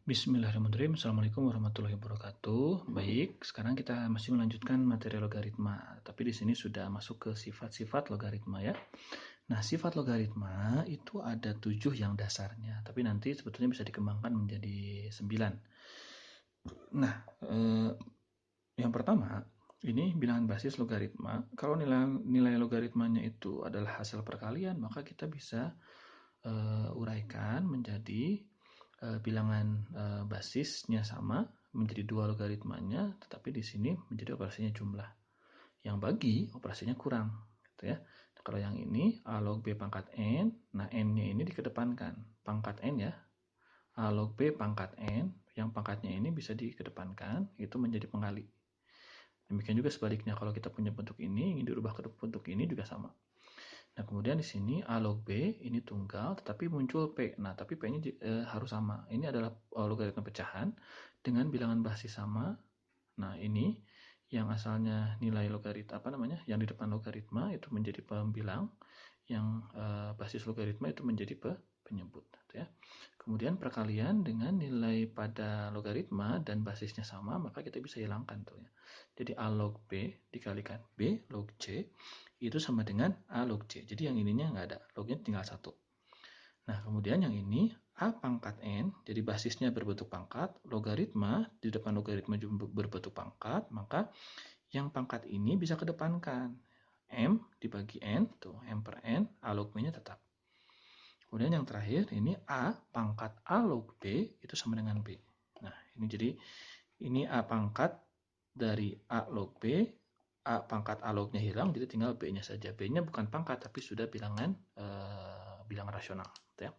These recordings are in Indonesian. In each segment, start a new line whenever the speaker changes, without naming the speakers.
Bismillahirrahmanirrahim. Assalamualaikum warahmatullahi wabarakatuh. Baik, sekarang kita masih melanjutkan materi logaritma. Tapi di sini sudah masuk ke sifat-sifat logaritma ya. Nah, sifat logaritma itu ada 7 yang dasarnya. Tapi nanti sebetulnya bisa dikembangkan menjadi 9. Nah, yang pertama, ini bilangan basis logaritma. Kalau nilai logaritmanya itu adalah hasil perkalian, maka kita bisa uraikan menjadi bilangan basisnya sama menjadi 2 logaritmanya, tetapi di sini menjadi operasinya jumlah. Yang bagi operasinya kurang, gitu ya. Nah, kalau yang ini a log b pangkat n, nah n-nya ini dikedepankan, pangkat n ya. A log b pangkat n, yang pangkatnya ini bisa dikedepankan, itu menjadi penggali. Demikian juga sebaliknya, kalau kita punya bentuk ini ingin dirubah ke bentuk ini juga sama. Nah, kemudian di sini A log B ini tunggal, tetapi muncul P. Nah, tapi P-nya harus sama. Ini adalah logaritma pecahan dengan bilangan basis sama. Nah, ini yang asalnya nilai logaritma, yang di depan logaritma itu menjadi pembilang, yang basis logaritma itu menjadi penyebut. Ya. Kemudian perkalian dengan nilai pada logaritma dan basisnya sama, maka kita bisa hilangkan tuh ya. Jadi A log B dikalikan B log C itu sama dengan A log C. Jadi yang ininya nggak ada, lognya tinggal 1. Nah, kemudian yang ini A pangkat N, jadi basisnya berbentuk pangkat, logaritma, di depan logaritma juga berbentuk pangkat, maka yang pangkat ini bisa kedepankan. M dibagi N, tuh M per N, A log B-nya tetap. Kemudian yang terakhir, ini A pangkat A log B, itu sama dengan B. Nah, ini jadi, ini A pangkat dari A log B, A pangkat A log-nya hilang, jadi tinggal B-nya saja. B-nya bukan pangkat, tapi sudah bilangan rasional. Ya.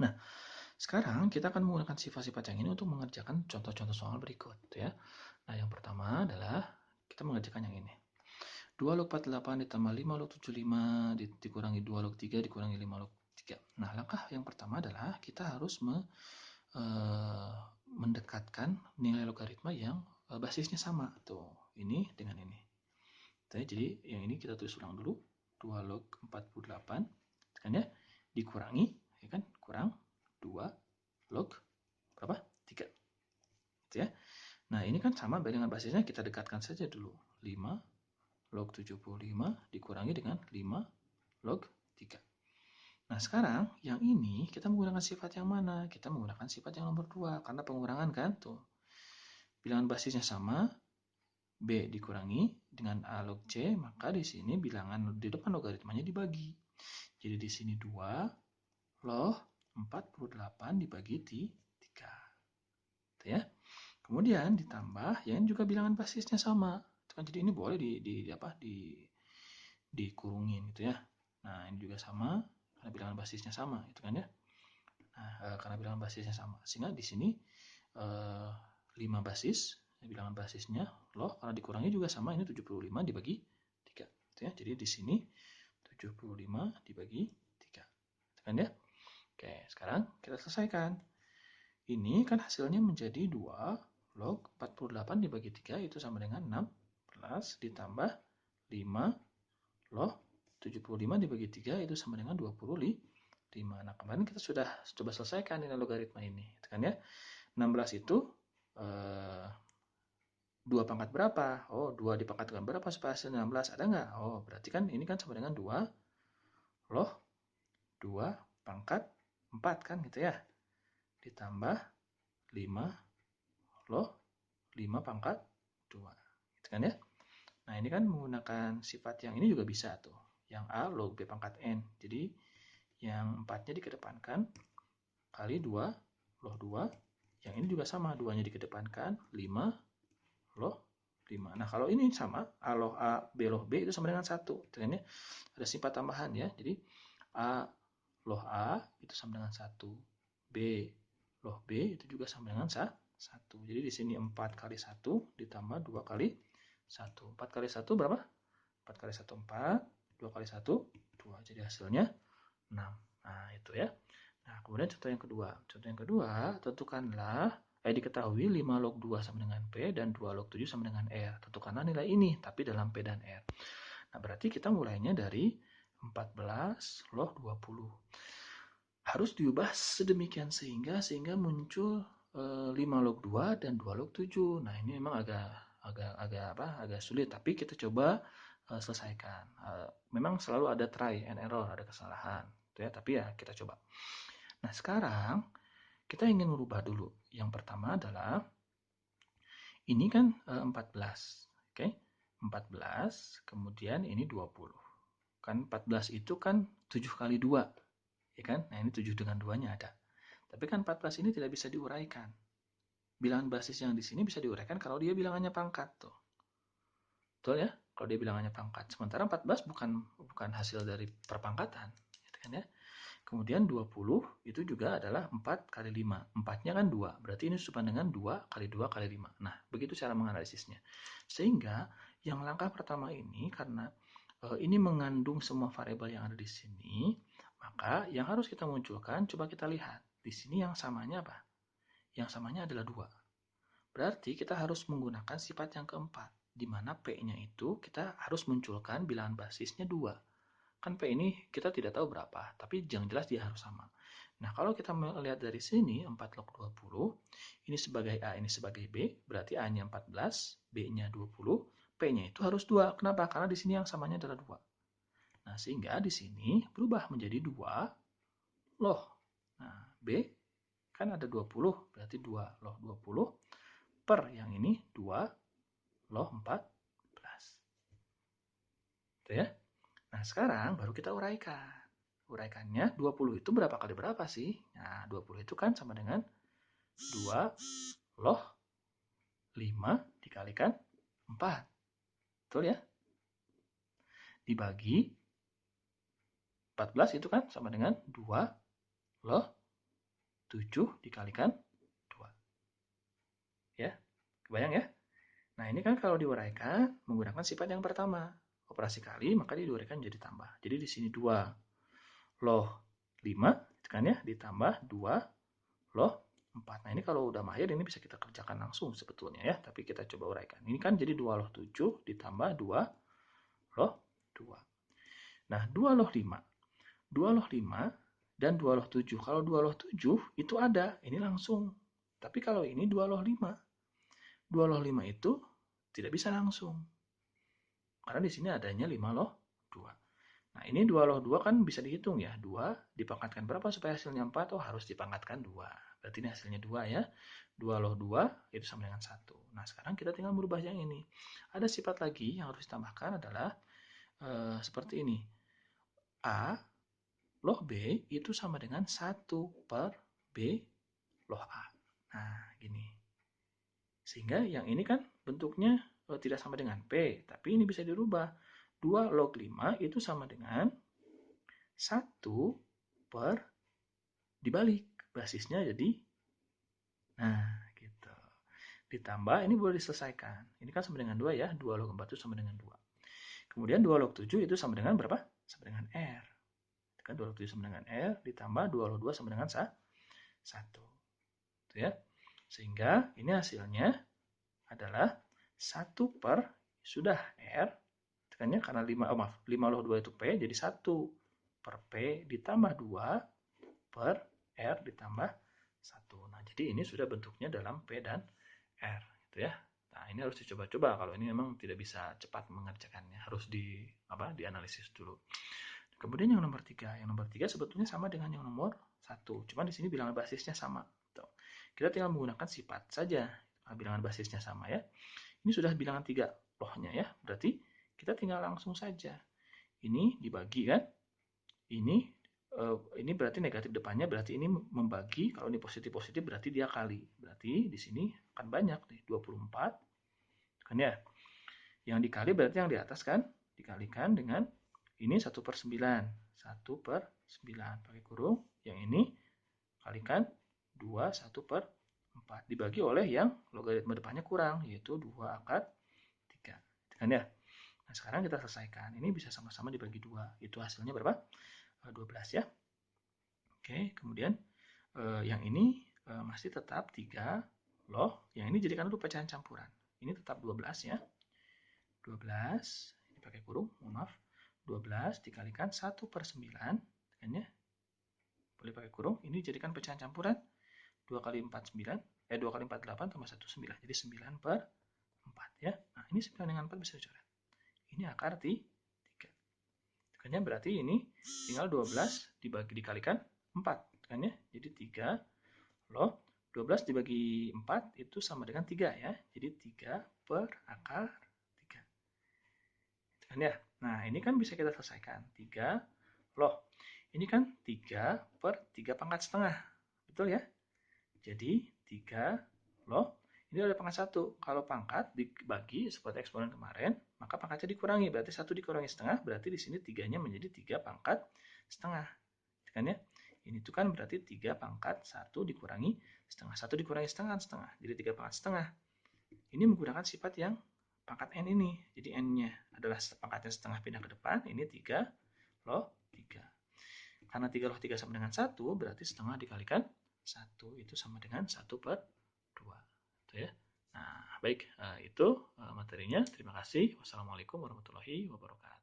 Nah, sekarang kita akan menggunakan sifat-sifat yang ini untuk mengerjakan contoh-contoh soal berikut. Ya. Nah, yang pertama adalah kita mengerjakan yang ini. 2 log 48 ditambah 5 log 75 dikurangi 2 log 3 dikurangi 5 log 3. Nah, langkah yang pertama adalah kita harus mendekatkan nilai logaritma yang basisnya sama. Tuh, ini dengan ini. Jadi yang ini kita tulis ulang dulu. 2 log 48 kan ya, dikurangi ya kan, kurang 2 log berapa? 3. Gitu ya. Nah, ini kan sama dengan basisnya, kita dekatkan saja dulu. 5 log 75 dikurangi dengan 5 log 3. Nah, sekarang yang ini kita menggunakan sifat yang mana? Kita menggunakan sifat yang nomor 2 karena pengurangan kan tuh. Bilangan basisnya sama, B dikurangi dengan A log C, maka di sini bilangan di depan logaritmanya dibagi. Jadi di sini 2 log 48 dibagi 3. Gitu ya. Kemudian ditambah yang juga bilangan basisnya sama. Jadi ini boleh dikurungin gitu ya. Nah, ini juga sama karena bilangan basisnya sama, itu kan ya. Nah, karena bilangan basisnya sama, sehingga di sini 5 basis, bilangan basisnya loh, karena dikurangi juga sama, ini 75 dibagi 3. Gitu ya. Jadi di sini 75 dibagi 3. Itu kan ya. Oke, sekarang kita selesaikan. Ini kan hasilnya menjadi 2 log 48 dibagi 3 itu sama dengan 16 ditambah 5 log 75 dibagi 3 itu sama dengan 25. Nah, kemarin kita sudah coba selesaikan dengan logaritma ini. Kan ya? 16 itu 2 pangkat berapa? Oh, 2 dipangkatkan berapa supaya hasilnya 16? Ada nggak? Oh, berarti kan ini kan sama dengan 2 log 2 pangkat 4 kan gitu ya. Ditambah 5 log 5 pangkat 2. Gitu kan ya? Nah, ini kan menggunakan sifat yang ini juga bisa tuh. Yang A log B pangkat N. Jadi, yang 4-nya dikedepankan kali 2 log 2. Yang ini juga sama, 2-nya dikedepankan 5 log 5. Nah, kalau ini sama, A log A, B log B itu sama dengan 1. Dengan ada sifat tambahan ya. Jadi, A log A itu sama dengan 1. B log B itu juga sama dengan 1. Jadi di sini 4 kali 1 ditambah 2 kali 1. 4 kali 1 berapa? 4 kali 1 4, 2 kali 1 2. Jadi hasilnya 6. Nah, itu ya. Nah, kemudian contoh yang kedua. Contoh yang kedua, tentukanlah diketahui 5 log 2 sama dengan P dan 2 log 7 sama dengan R. Tentukanlah nilai ini, tapi dalam P dan R. Nah, berarti kita mulainya dari 14 log 20. Harus diubah sedemikian sehingga muncul 5 log 2 dan 2 log 7. Nah, ini memang agak sulit, tapi kita coba selesaikan. Memang selalu ada try and error, ada kesalahan, gitu ya, tapi ya kita coba. Nah, sekarang kita ingin merubah dulu. Yang pertama adalah ini kan 14. Oke. 14, kemudian ini 20. Kan 14 itu kan 7 kali 2, ya kan? Nah, ini 7 dengan 2-nya ada. Tapi kan 14 ini tidak bisa diuraikan. Bilangan basis yang di sini bisa diuraikan kalau dia bilangannya pangkat tuh. Betul ya? Kalau dia bilangannya pangkat. Sementara 14 bukan hasil dari perpangkatan, gitu kan ya? Kemudian 20 itu juga adalah 4 kali 5. 4-nya kan 2. Berarti ini sama dengan 2 kali 2 kali 5. Nah, begitu cara menganalisisnya. Sehingga yang langkah pertama ini karena ini mengandung semua variabel yang ada di sini, maka yang harus kita munculkan coba kita lihat. Di sini yang samanya apa? Yang samanya adalah 2. Berarti kita harus menggunakan sifat yang keempat, di mana P-nya itu kita harus munculkan bilangan basisnya 2. Kan P ini kita tidak tahu berapa, tapi yang jelas dia harus sama. Nah, kalau kita melihat dari sini, 4 log 20, ini sebagai A, ini sebagai B, berarti A-nya 14, B-nya 20, P-nya itu harus 2. Kenapa? Karena di sini yang samanya adalah 2. Nah, sehingga di sini berubah menjadi 2 loh. Nah, B kan ada 20, berarti 2 loh 20 per yang ini 2 loh 14. Gitu ya. Nah, sekarang baru kita uraikan. Uraikannya 20 itu berapa kali berapa sih? Nah, 20 itu kan sama dengan 2 loh 5 dikalikan 4. Betul ya? Dibagi 14 itu kan sama dengan 2 loh 7 dikalikan 2. Ya, kebayang ya? Nah, ini kan kalau diuraikan menggunakan sifat yang pertama. Operasi kali, maka diuraikan jadi tambah. Jadi di sini 2 loh 5, kan ya, ditambah 2 loh 4. Nah, ini kalau udah mahir ini bisa kita kerjakan langsung sebetulnya ya, tapi kita coba uraikan. Ini kan jadi 2 loh 7 ditambah 2 loh 2. Nah, 2 loh 5. 2 loh 5 dan 2 loh 7. Kalau 2 loh 7 itu ada, ini langsung. Tapi kalau ini 2 loh 5. 2 loh 5 itu tidak bisa langsung. Karena di sini adanya 5 loh 2. Nah, ini 2 loh 2 kan bisa dihitung ya. 2 dipangkatkan berapa supaya hasilnya 4? Oh, harus dipangkatkan 2. Berarti ini hasilnya 2 ya. 2 loh 2 itu sama dengan 1. Nah, sekarang kita tinggal merubah yang ini. Ada sifat lagi yang harus ditambahkan adalah seperti ini. A loh B itu sama dengan 1 per B loh A. Nah, gini. Sehingga yang ini kan bentuknya tidak sama dengan P, tapi ini bisa dirubah. 2 log 5 itu sama dengan 1 per dibalik. Basisnya jadi, nah gitu. Ditambah, ini boleh diselesaikan. Ini kan sama dengan 2 ya, 2 log 4 itu sama dengan 2. Kemudian 2 log 7 itu sama dengan berapa? Sama dengan R. Kan 2 log 7 sama dengan R, ditambah 2 log 2 sama dengan 1. Gitu ya. Sehingga ini hasilnya adalah 1 per, sudah R, tekannya karena 5 log 2 itu P, jadi 1 per P ditambah 2 per R ditambah 1. Nah, jadi ini sudah bentuknya dalam P dan R, gitu ya. Nah, ini harus dicoba-coba. Kalau ini memang tidak bisa cepat mengerjakannya, harus dianalisis dulu. Kemudian yang nomor 3. Yang nomor 3 sebetulnya sama dengan yang nomor 1. Cuma di sini bilangan basisnya sama. Tuh. Kita tinggal menggunakan sifat saja. Bilangan basisnya sama ya. Ini sudah bilangan 3 lohnya ya. Berarti kita tinggal langsung saja. Ini dibagi kan. Ini berarti negatif depannya, berarti ini membagi. Kalau ini positif-positif berarti dia kali. Berarti di sini akan banyak nih, 24. Kan ya. Yang dikali berarti yang di atas kan dikalikan dengan ini 1 per 9. 1 per 9 pakai kurung. Yang ini kalikan 2 1 per 4 dibagi oleh yang logaritma depannya kurang, yaitu 2 akar 3. Kan ya. Nah, sekarang kita selesaikan. Ini bisa sama-sama dibagi 2. Itu hasilnya berapa? 12 ya. Oke, kemudian yang ini masih tetap 3 loh. Yang ini jadikan dulu pecahan campuran. Ini tetap 12 ya. 12, ini pakai kurung, mohon maaf. 12 dikalikan 1 per 9, kan ya. Boleh pakai kurung, ini jadikan pecahan campuran. 2 kali 4, 9. 2 kali 4, 8, tambah 1, 9. Jadi 9 per 4 ya. Nah, ini 9 dengan 4 bisa dicoret. Ini akar 3. Kan ya, berarti ini tinggal 12 dikalikan 4. Kan ya, jadi 3 loh. 12 dibagi 4 itu sama dengan 3 ya. Jadi 3 per akar 3. Kan ya. Nah, ini kan bisa kita selesaikan. 3 loh. Ini kan 3 per 3 pangkat setengah. Betul ya? Jadi 3 loh. Ini ada pangkat 1. Kalau pangkat dibagi seperti eksponen kemarin, maka pangkatnya dikurangi. Berarti 1 dikurangi setengah, berarti di sini 3-nya menjadi 3 pangkat setengah. Kan ya? Ini tuh kan berarti 3 pangkat 1 dikurangi setengah. 1 dikurangi setengah, setengah. Jadi 3 pangkat setengah. Ini menggunakan sifat yang pangkat n ini. Jadi n-nya adalah pangkatnya setengah pindah ke depan. Ini 3 loh 3. Karena 3 loh 3 sama dengan 1, berarti setengah dikalikan 1. Itu sama dengan 1 per 2. Itu ya. Nah, baik. Itu materinya. Terima kasih. Wassalamualaikum warahmatullahi wabarakatuh.